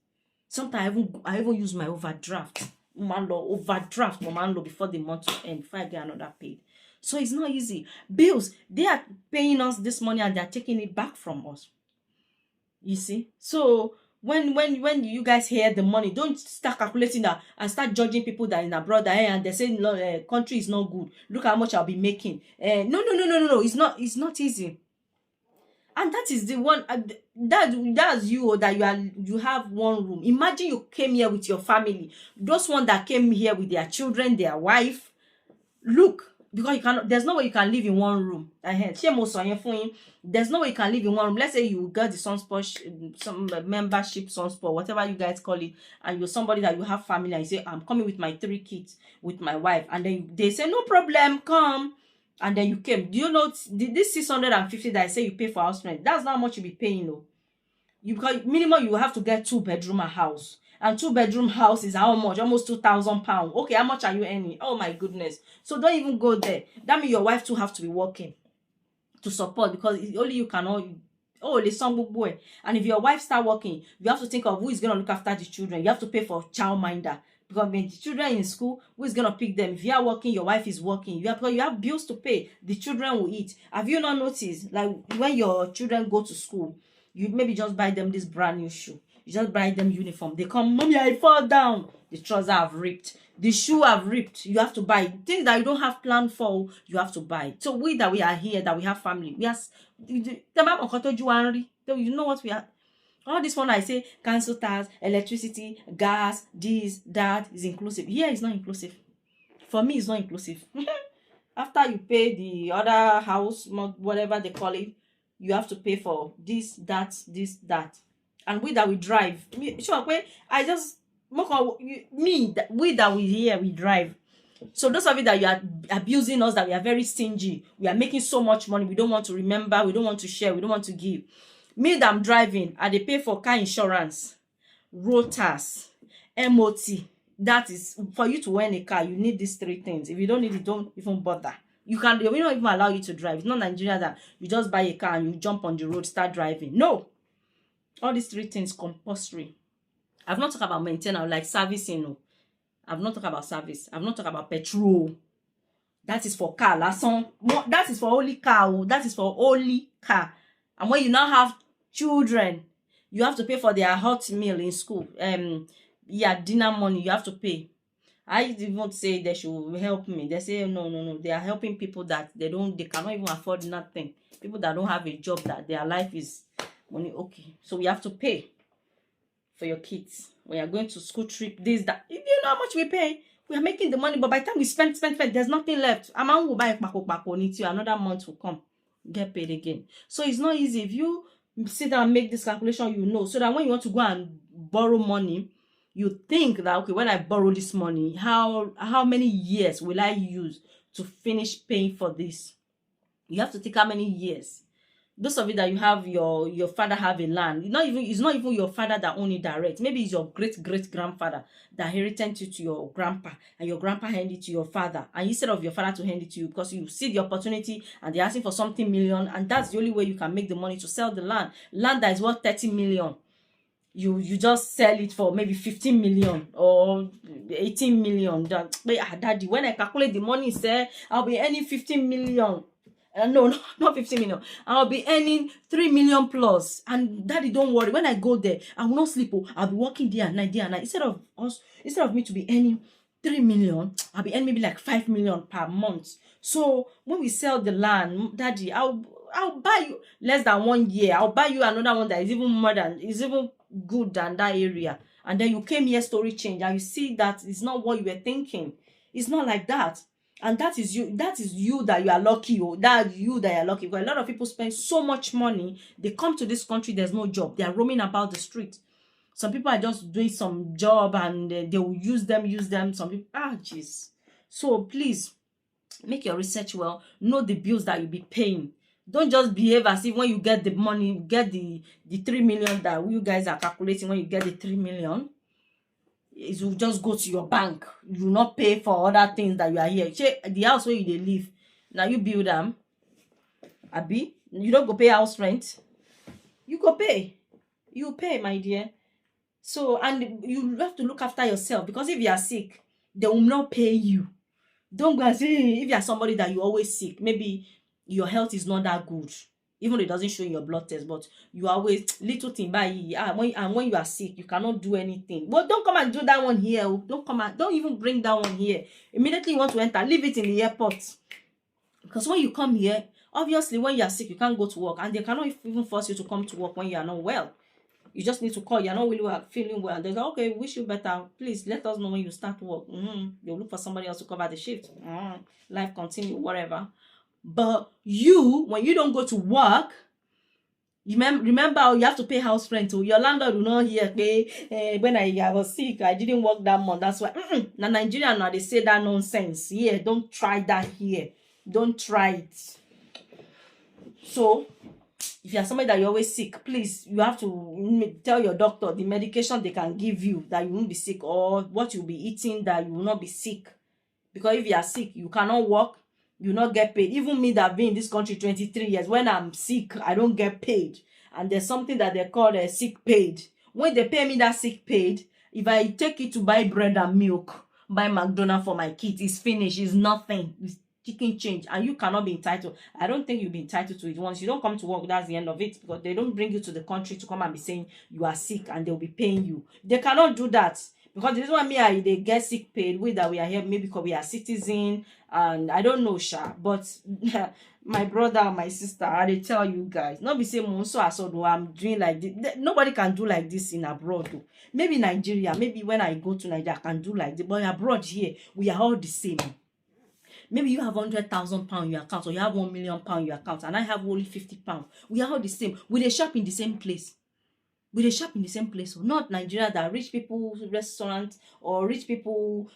Sometimes I even use my overdraft. Before the month will end, before I get another paid. So it's not easy. Bills, they are paying us this money and they are taking it back from us. You see? So when you guys hear the money, don't start calculating that and start judging people that are in abroad and they say country is not good. Look how much I'll be making. No. It's not easy. And that is the one that's you, that you have one room. Imagine you came here with your family. Those one that came here with their children, their wife. Look, because there's no way you can live in one room. There's no way you can live in one room. Let's say you got the Sunspot, some membership, Sunspot, whatever you guys call it, and you're somebody that you have family, and you say, I'm coming with my 3 kids, with my wife, and then they say, no problem, come. And then you came. Do you know this 650 that I say you pay for house rent? That's not how much you be paying, though. Because minimum you have to get 2-bedroom house. And 2-bedroom house is how much? Almost 2,000 pounds. Okay, how much are you earning? Oh my goodness. So don't even go there. That means your wife too have to be working to support, because only you cannot. Oh, the some boy. And if your wife start working, you have to think of who is gonna look after the children. You have to pay for childminder. Because when the children in school, who is gonna pick them? If you are working, your wife is working. Because you have bills to pay. The children will eat. Have you not noticed? Like when your children go to school, you maybe just buy them this brand new shoe. You just buy them uniform. They come, mommy, I fall down. The trousers have ripped. The shoe have ripped. You have to buy things that you don't have planned for. You have to buy. So we are here, that we have family. You know what we are. All this one I say, council tax, electricity, gas, this, that is inclusive. Here is not inclusive. For me, it's not inclusive. After you pay the other house, whatever they call it, you have to pay for this, that. and we that we drive. Sure, I just we that we here we drive. So those of you that you are abusing us, that we are very stingy, we are making so much money, we don't want to remember, we don't want to share, we don't want to give. Me that I'm driving, I dey pay for car insurance, road tax, MOT. That is, for you to own a car, you need these 3 things. If you don't need it, don't even bother. We don't even allow you to drive. It's not Nigeria that you just buy a car and you jump on the road, start driving. No. All these 3 things compulsory. I've not talked about maintenance, like servicing. No. I've not talked about service. I've not talked about petrol. That is for car. That is for only car. That is for only car. And when you now have children, you have to pay for their hot meal in school. Dinner money, you have to pay. I even say they should help me. They say no. They are helping people that they cannot even afford nothing. People that don't have a job, that their life is money. Okay, so we have to pay for your kids. When you're going to school trip, this, that. You know how much we pay? We are making the money, but by the time we spend, there's nothing left. A man will buy another month will come, get paid again. So it's not easy. If you sit down and make this calculation, you know, so that when you want to go and borrow money, you think that, okay, when I borrow this money, how many years will I use to finish paying for this? You have to think how many years. Those of you that you have your father have a land, it's not even your father that own it direct. Maybe it's your great-great-grandfather that inherited it to your grandpa, and your grandpa handed it to your father, and instead of your father to hand it to you, because you see the opportunity and they're asking for something million, and that's the only way you can make the money to sell the land that is worth 30 million. You just sell it for maybe 15 million or 18 million. Daddy, when I calculate the money, say I'll be earning 15 million. No, not 15 million. I'll be earning 3 million plus. And Daddy, don't worry. When I go there, I will not sleep. I'll be working day and night. Instead of me to be earning 3 million, I'll be earning maybe like 5 million per month. So when we sell the land, Daddy, I'll buy you less than 1 year. I'll buy you another one that is even good than that area. And then you came here, story change, and you see that it's not what you were thinking. It's not like that. And that is you that you are lucky. That you that you are lucky. Because a lot of people spend so much money, they come to this country, there's no job, they are roaming about the street. Some people are just doing some job and they will use them. Some people, jeez. So please make your research well. Know the bills that you'll be paying. Don't just behave as if when you get the money, you get the 3 million that you guys are calculating. When you get the 3 million, it will just go to your bank. You will not pay for other things that you are here. The house where you live, now you build them. Abi, you don't go pay house rent. You go pay. You pay, my dear. So, and you have to look after yourself, because if you are sick, they will not pay you. Don't go and say, if you are somebody that you always sick, maybe your health is not that good, even though it doesn't show in your blood test, but you always little thing by when you are sick, you cannot do anything. But don't come and do that one here. Don't even bring that one here. Immediately you want to enter, leave it in the airport. Because when you come here, obviously when you are sick, you can't go to work, and they cannot even force you to come to work when you are not well. You just need to call. You're not really feeling well. They're like, okay, wish you better. Please let us know when you start work. They'll look for somebody else to cover the shift. Life continue, whatever. But you, when you don't go to work, remember you have to pay house rent. Your landlord will not hear, when I was sick, I didn't work that month. That's why. Now Nigeria, now they say that nonsense. Yeah, don't try that here. Don't try it. So, if you are somebody that you're always sick, please, you have to tell your doctor the medication they can give you that you won't be sick, or what you'll be eating that you will not be sick. Because if you are sick, you cannot work, you not get paid. Even me that been in this country 23 years, when I'm sick, I don't get paid. And there's something that they call a sick paid. When they pay me that sick paid, if I take it to buy bread and milk, buy McDonald's for my kids, it's finished, it's nothing. It's chicken change, and you cannot be entitled. I don't think you'll be entitled to it. Once you don't come to work, that's the end of it, because they don't bring you to the country to come and be saying you are sick and they'll be paying you. They cannot do that, because this is what they get sick paid with, that we are here maybe because we are citizen, and I don't know, but my brother, my sister, I tell you guys, not be saying so I'm doing like this. Nobody can do like this in abroad though. Maybe Nigeria, maybe when I go to Nigeria I can do like this, but abroad here we are all the same. Maybe you have 100,000 pounds in your account, or you have 1 million pounds in your account, and I have only 50 pounds. We are all the same. We dey shop in the same place. we dey shop in the same place. So not Nigeria that rich people restaurant or rich people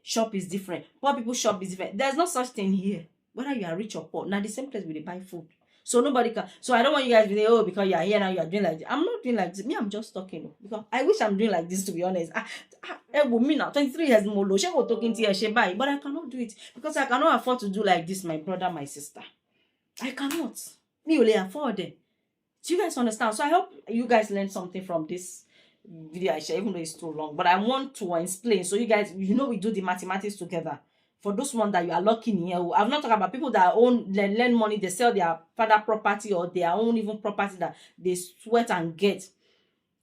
shop is different. Poor people shop is different. There's no such thing here. Whether you are rich or poor, now the same place we dey buy food. So nobody can. So I don't want you guys to say, oh, because you are here now, you are doing like this. I'm not doing like this. Me, I'm just talking. Because I wish I'm doing like this, to be honest. With me now, 23 years more, she go talking to you, but I cannot do it because I cannot afford to do like this, my brother, my sister. I cannot. Me only afford it. Do you guys understand? So I hope you guys learned something from this video I share, even though it's too long. But I want to explain so you guys, we do the mathematics together. For those ones that you are lucky in here, I've not talked about people that lend money, they sell their father property or their own even property that they sweat and get,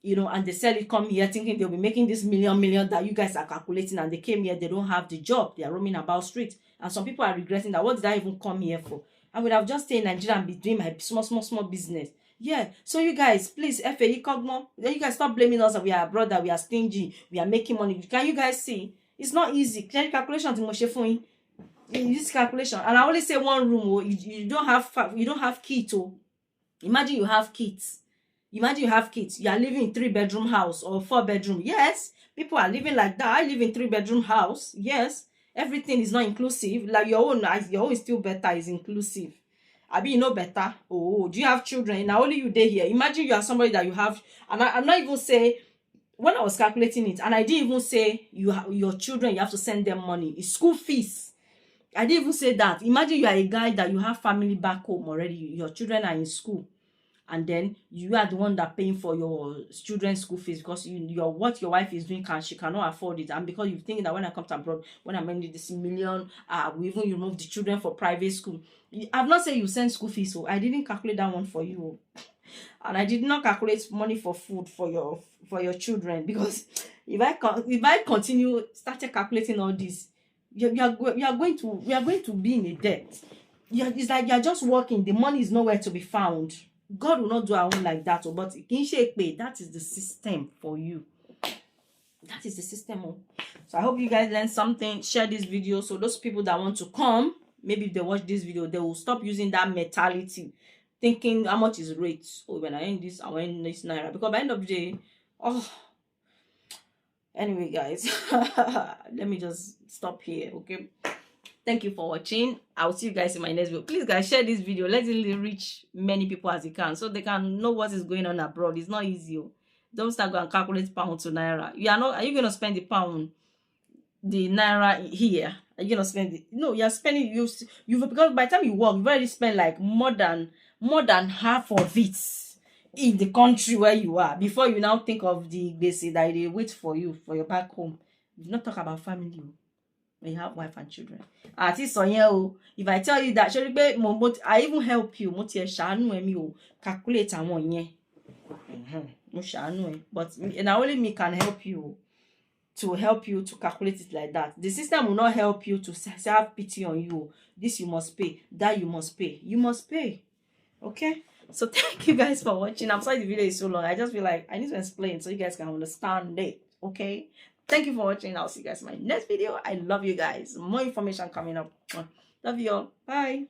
and they sell it, come here thinking they'll be making this million that you guys are calculating, and they came here, they don't have the job, they are roaming about street, and some people are regretting that, what did I even come here for? I would have just stayed in Nigeria and be doing my small business. Yeah, so you guys, please, you guys stop blaming us that we are abroad, that we are stingy, we are making money. Can you guys see? It's not easy. Calculation in this calculation, and I only say one room. You don't have kids. Imagine you have kids. Imagine you have kids. You are living in 3-bedroom house or 4-bedroom. Yes, people are living like that. I live in 3-bedroom house. Yes, everything is not inclusive. Like your own is still better. Is inclusive. You know better. Oh, do you have children? Now only you there here. Imagine you are somebody that you have, and I'm not even saying. When I was calculating it, and I didn't even say your children, you have to send them money. It's school fees. I didn't even say that. Imagine you are a guy that you have family back home already. Your children are in school. And then you are the one that paying for your children's school fees because what your wife is doing, she cannot afford it. And because you think that when I come to abroad, when I'm making this million, we even remove the children for private school. I've not said you send school fees, so I didn't calculate that one for you. And I did not calculate money for food for your children, because if I continue started calculating all this, we are going to be in a debt. It's like you're just working, the money is nowhere to be found. God will not do our own like that, but that is the system for you. That is the system. So I hope you guys learned something. Share this video so those people that want to come, maybe if they watch this video, they will stop using that mentality, thinking how much is rate. Oh, when I end this, I will end this naira. Because by the end of the day, anyway, guys, let me just stop here, okay? Thank you for watching. I'll see you guys in my next video. Please, guys, share this video. Let it reach many people as you can, so they can know what is going on abroad. It's not easy. Don't start going and calculate pound to naira. Are you gonna spend the naira here? Are you gonna spend it? No, you're spending because by the time you work, you've already spent like more than half of it in the country where you are before you now think of the basic that they wait for you for your back home. You not talk about family when you have wife and children. If I tell you that, I even help you. Calculate but only me can help you to calculate it like that. The system will not help you to have pity on you. This you must pay, that you must pay. You must pay. Okay? So thank you guys for watching. I'm sorry the video is so long. I just feel like I need to explain so you guys can understand it. Okay? Thank you for watching. I'll see you guys in my next video. I love you guys. More information coming up. Love you all. Bye.